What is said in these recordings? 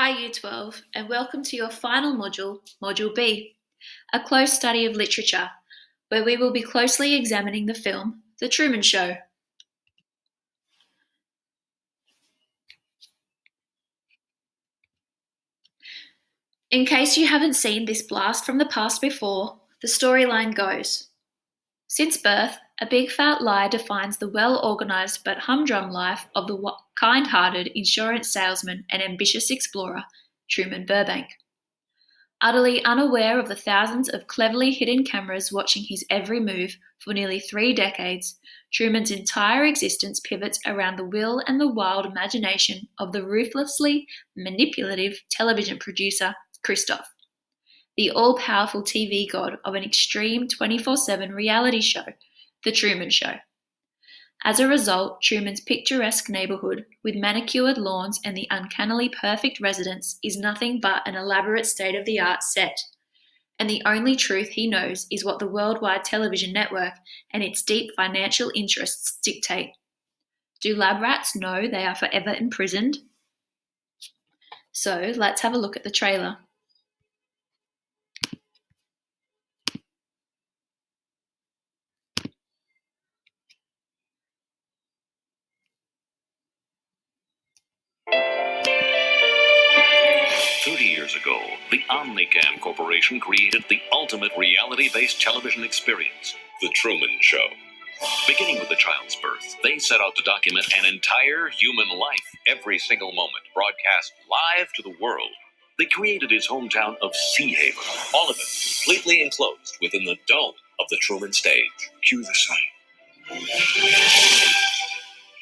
Hi Year 12 and welcome to your final module, Module B, a close study of literature, where we will be closely examining the film The Truman Show. In case you haven't seen this blast from the past before, the storyline goes. Since birth, a big fat lie defines the well-organised but humdrum life of the kind-hearted insurance salesman and ambitious explorer, Truman Burbank. Utterly unaware of the thousands of cleverly hidden cameras watching his every move for nearly 3 decades, Truman's entire existence pivots around the will and the wild imagination of the ruthlessly manipulative television producer, Christoph, the all-powerful TV god of an extreme 24/7 reality show, The Truman Show. As a result, Truman's picturesque neighborhood, with manicured lawns and the uncannily perfect residence, is nothing but an elaborate state-of-the-art set. And the only truth he knows is what the worldwide television network and its deep financial interests dictate. Do lab rats know they are forever imprisoned? So let's have a look at the trailer. Years ago, the Omnicam Corporation created the ultimate reality-based television experience, The Truman Show. Beginning with the child's birth, they set out to document an entire human life, every single moment, broadcast live to the world. They created his hometown of Sea Haven, all of it completely enclosed within the dome of the Truman stage. Cue the sun.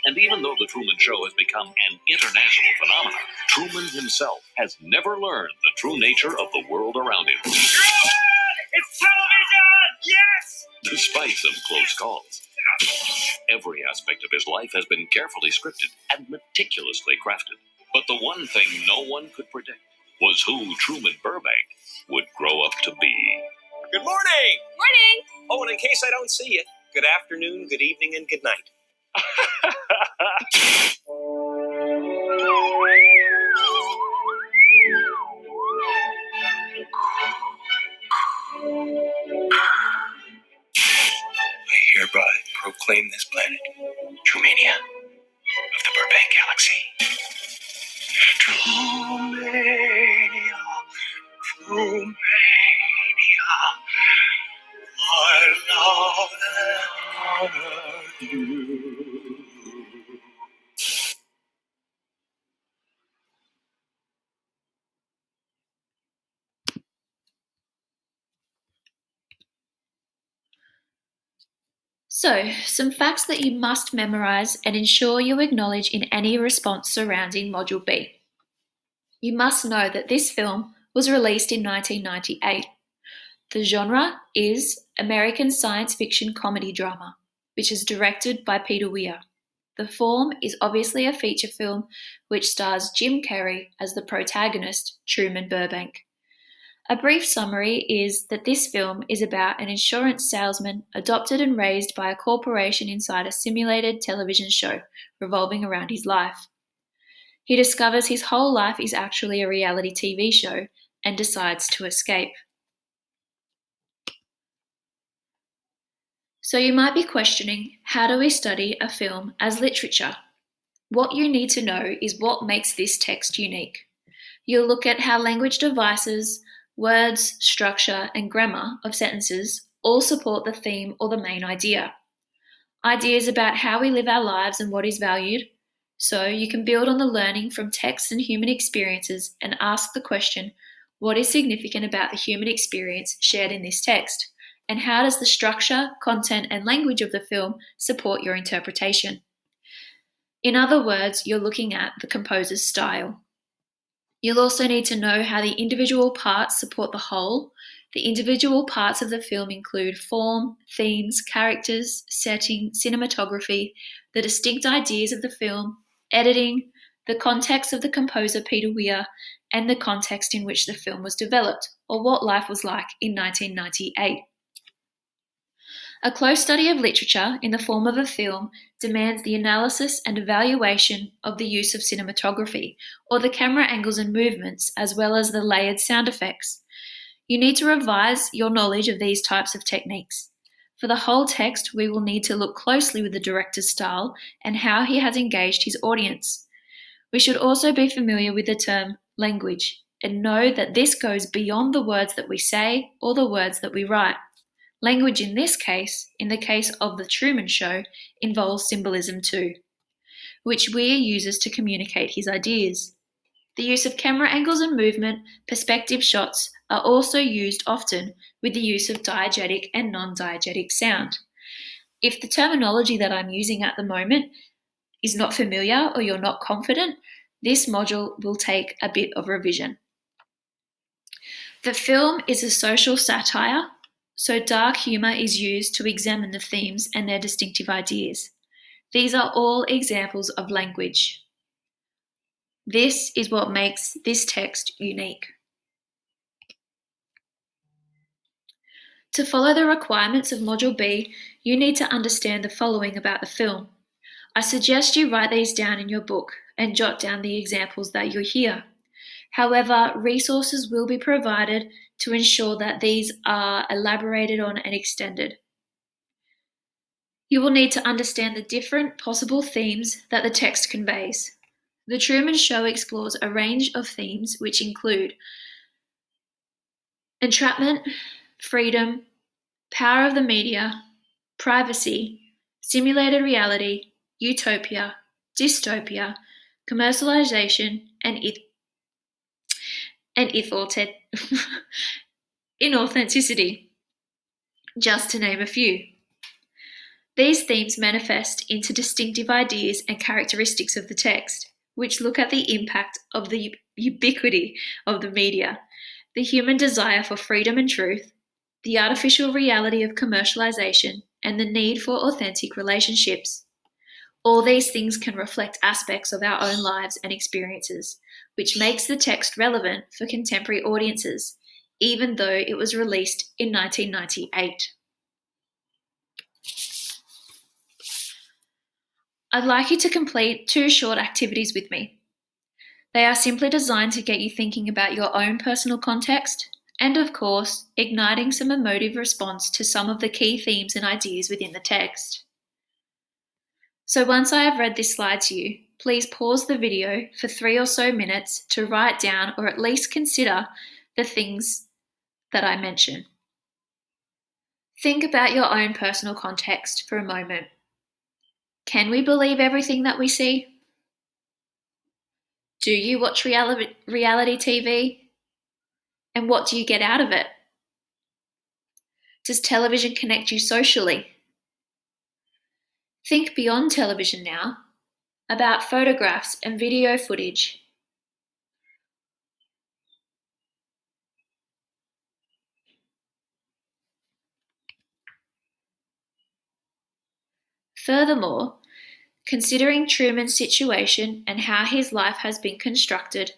And even though The Truman Show has become an international phenomenon, Truman himself has never learned the true nature of the world around him. Truman! It's television! Yes! Despite some close calls, every aspect of his life has been carefully scripted and meticulously crafted. But the one thing no one could predict was who Truman Burbank would grow up to be. Good morning! Morning! Oh, and in case I don't see you, good afternoon, good evening, and good night. I hereby proclaim this planet Trumania of the Burbank Galaxy. Trumania, Trumania, I love and honor you. So, some facts that you must memorize and ensure you acknowledge in any response surrounding Module B. You must know that this film was released in 1998. The genre is American science fiction comedy drama, which is directed by Peter Weir. The form is obviously a feature film which stars Jim Carrey as the protagonist, Truman Burbank. A brief summary is that this film is about an insurance salesman adopted and raised by a corporation inside a simulated television show revolving around his life. He discovers his whole life is actually a reality TV show and decides to escape. So you might be questioning, how do we study a film as literature? What you need to know is what makes this text unique. You'll look at how language devices, words, structure, and grammar of sentences all support the theme or the main idea. Ideas about how we live our lives and what is valued. So you can build on the learning from texts and human experiences and ask the question, what is significant about the human experience shared in this text? And how does the structure, content, and language of the film support your interpretation? In other words, you're looking at the composer's style. You'll also need to know how the individual parts support the whole. The individual parts of the film include form, themes, characters, setting, cinematography, the distinct ideas of the film, editing, the context of the composer Peter Weir, and the context in which the film was developed, or what life was like in 1998. A close study of literature in the form of a film demands the analysis and evaluation of the use of cinematography, or the camera angles and movements, as well as the layered sound effects. You need to revise your knowledge of these types of techniques. For the whole text, we will need to look closely with the director's style and how he has engaged his audience. We should also be familiar with the term language and know that this goes beyond the words that we say or the words that we write. Language in this case, in the case of The Truman Show, involves symbolism too, which Weir uses to communicate his ideas. The use of camera angles and movement, perspective shots are also used often with the use of diegetic and non-diegetic sound. If the terminology that I'm using at the moment is not familiar or you're not confident, this module will take a bit of revision. The film is a social satire, so dark humour is used to examine the themes and their distinctive ideas. These are all examples of language. This is what makes this text unique. To follow the requirements of Module B, you need to understand the following about the film. I suggest you write these down in your book and jot down the examples that you hear. However, resources will be provided to ensure that these are elaborated on and extended. You will need to understand the different possible themes that the text conveys. The Truman Show explores a range of themes which include entrapment, freedom, power of the media, privacy, simulated reality, utopia, dystopia, commercialization, and inauthenticity, just to name a few. These themes manifest into distinctive ideas and characteristics of the text, which look at the impact of the ubiquity of the media, the human desire for freedom and truth, the artificial reality of commercialization, and the need for authentic relationships. All these things can reflect aspects of our own lives and experiences, which makes the text relevant for contemporary audiences, even though it was released in 1998. I'd like you to complete 2 short activities with me. They are simply designed to get you thinking about your own personal context and, of course, igniting some emotive response to some of the key themes and ideas within the text. So once I have read this slide to you, please pause the video for 3 or so minutes to write down or at least consider the things that I mention. Think about your own personal context for a moment. Can we believe everything that we see? Do you watch reality TV? And what do you get out of it? Does television connect you socially? Think beyond television now, about photographs and video footage. Furthermore, considering Truman's situation and how his life has been constructed,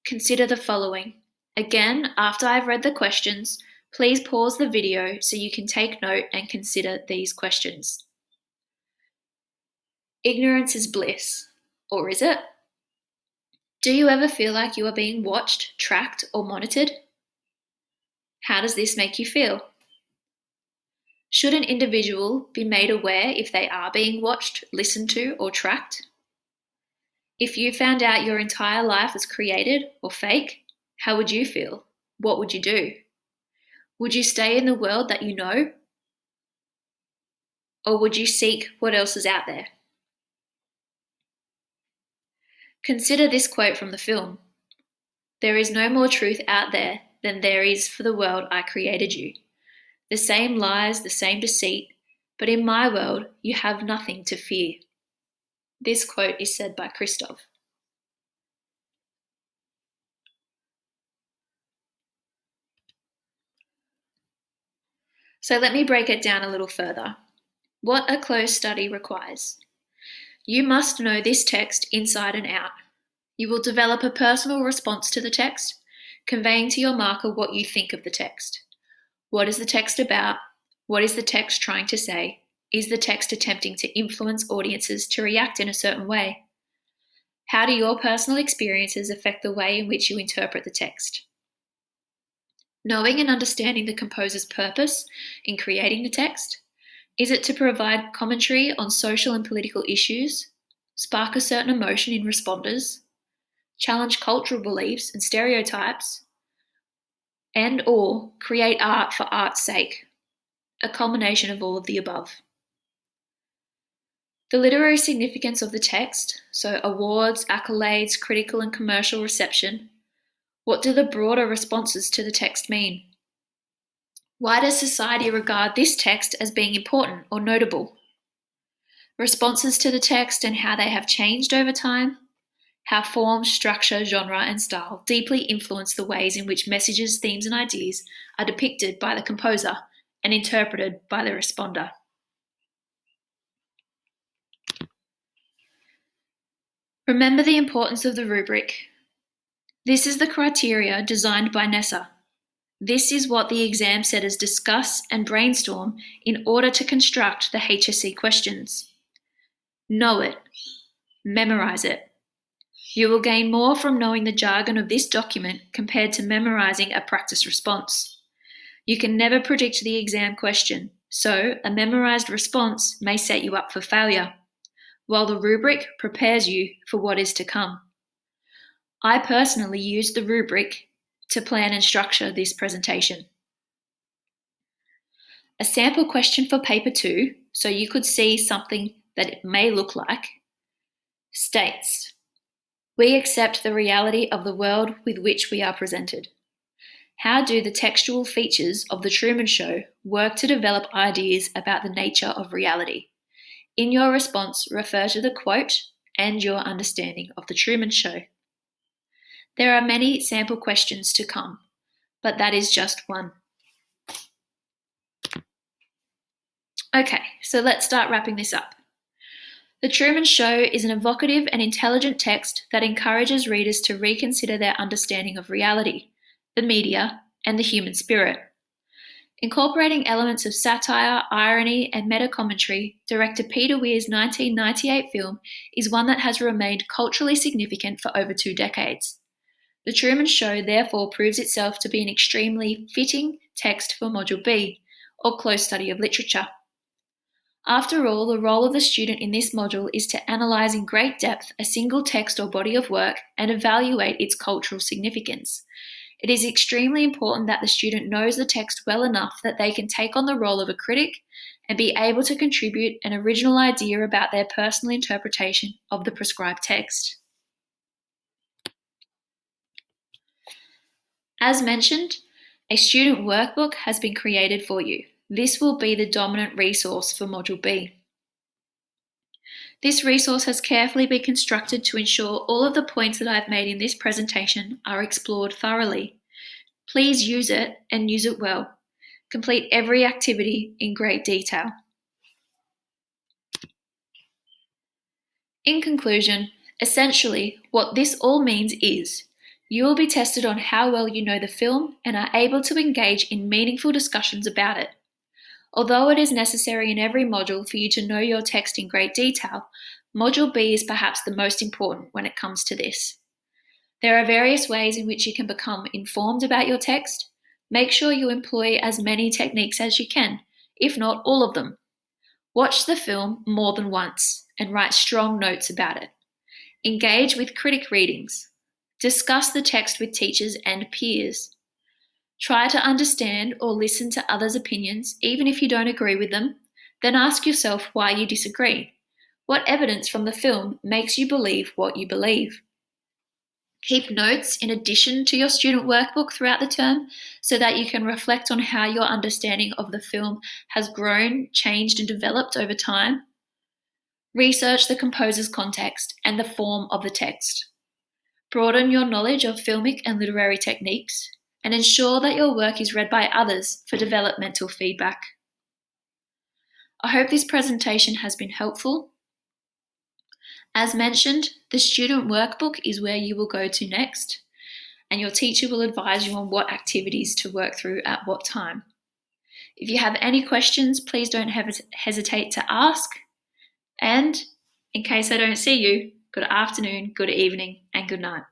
consider the following. Again, after I've read the questions, please pause the video so you can take note and consider these questions. Ignorance is bliss, or is it? Do you ever feel like you are being watched, tracked, or monitored? How does this make you feel? Should an individual be made aware if they are being watched, listened to, or tracked? If you found out your entire life was created or fake, how would you feel? What would you do? Would you stay in the world that you know? Or would you seek what else is out there? Consider this quote from the film. There is no more truth out there than there is for the world I created you. The same lies, the same deceit, but in my world you have nothing to fear. This quote is said by Christoph. So let me break it down a little further. What a close study requires. You must know this text inside and out. You will develop a personal response to the text, conveying to your marker what you think of the text. What is the text about? What is the text trying to say? Is the text attempting to influence audiences to react in a certain way? How do your personal experiences affect the way in which you interpret the text? Knowing and understanding the composer's purpose in creating the text. Is it to provide commentary on social and political issues, spark a certain emotion in responders, challenge cultural beliefs and stereotypes, and/or create art for art's sake? A culmination of all of the above. The literary significance of the text, so awards, accolades, critical and commercial reception. What do the broader responses to the text mean? Why does society regard this text as being important or notable? Responses to the text and how they have changed over time. How form, structure, genre, and style deeply influence the ways in which messages, themes, and ideas are depicted by the composer and interpreted by the responder. Remember the importance of the rubric. This is the criteria designed by NESA. This is what the exam setters discuss and brainstorm in order to construct the HSC questions. Know it. Memorize it. You will gain more from knowing the jargon of this document compared to memorizing a practice response. You can never predict the exam question, so a memorized response may set you up for failure, while the rubric prepares you for what is to come. I personally used the rubric to plan and structure this presentation. A sample question for paper 2, so you could see something that it may look like, states, we accept the reality of the world with which we are presented. How do the textual features of The Truman Show work to develop ideas about the nature of reality? In your response, refer to the quote and your understanding of The Truman Show. There are many sample questions to come, but that is just one. Okay, so let's start wrapping this up. The Truman Show is an evocative and intelligent text that encourages readers to reconsider their understanding of reality, the media, and the human spirit. Incorporating elements of satire, irony, and meta-commentary, director Peter Weir's 1998 film is one that has remained culturally significant for over 2 decades. The Truman Show therefore proves itself to be an extremely fitting text for Module B, or close study of literature. After all, the role of the student in this module is to analyse in great depth a single text or body of work and evaluate its cultural significance. It is extremely important that the student knows the text well enough that they can take on the role of a critic and be able to contribute an original idea about their personal interpretation of the prescribed text. As mentioned, a student workbook has been created for you. This will be the dominant resource for Module B. This resource has carefully been constructed to ensure all of the points that I've made in this presentation are explored thoroughly. Please use it and use it well. Complete every activity in great detail. In conclusion, essentially, what this all means is you will be tested on how well you know the film and are able to engage in meaningful discussions about it. Although it is necessary in every module for you to know your text in great detail, Module B is perhaps the most important when it comes to this. There are various ways in which you can become informed about your text. Make sure you employ as many techniques as you can, if not all of them. Watch the film more than once and write strong notes about it. Engage with critic readings. Discuss the text with teachers and peers. Try to understand or listen to others' opinions, even if you don't agree with them. Then ask yourself why you disagree. What evidence from the film makes you believe what you believe? Keep notes in addition to your student workbook throughout the term so that you can reflect on how your understanding of the film has grown, changed, and developed over time. Research the composer's context and the form of the text. Broaden your knowledge of filmic and literary techniques, and ensure that your work is read by others for developmental feedback. I hope this presentation has been helpful. As mentioned, the student workbook is where you will go to next, and your teacher will advise you on what activities to work through at what time. If you have any questions, please don't hesitate to ask. And in case I don't see you, good afternoon, good evening, and good night.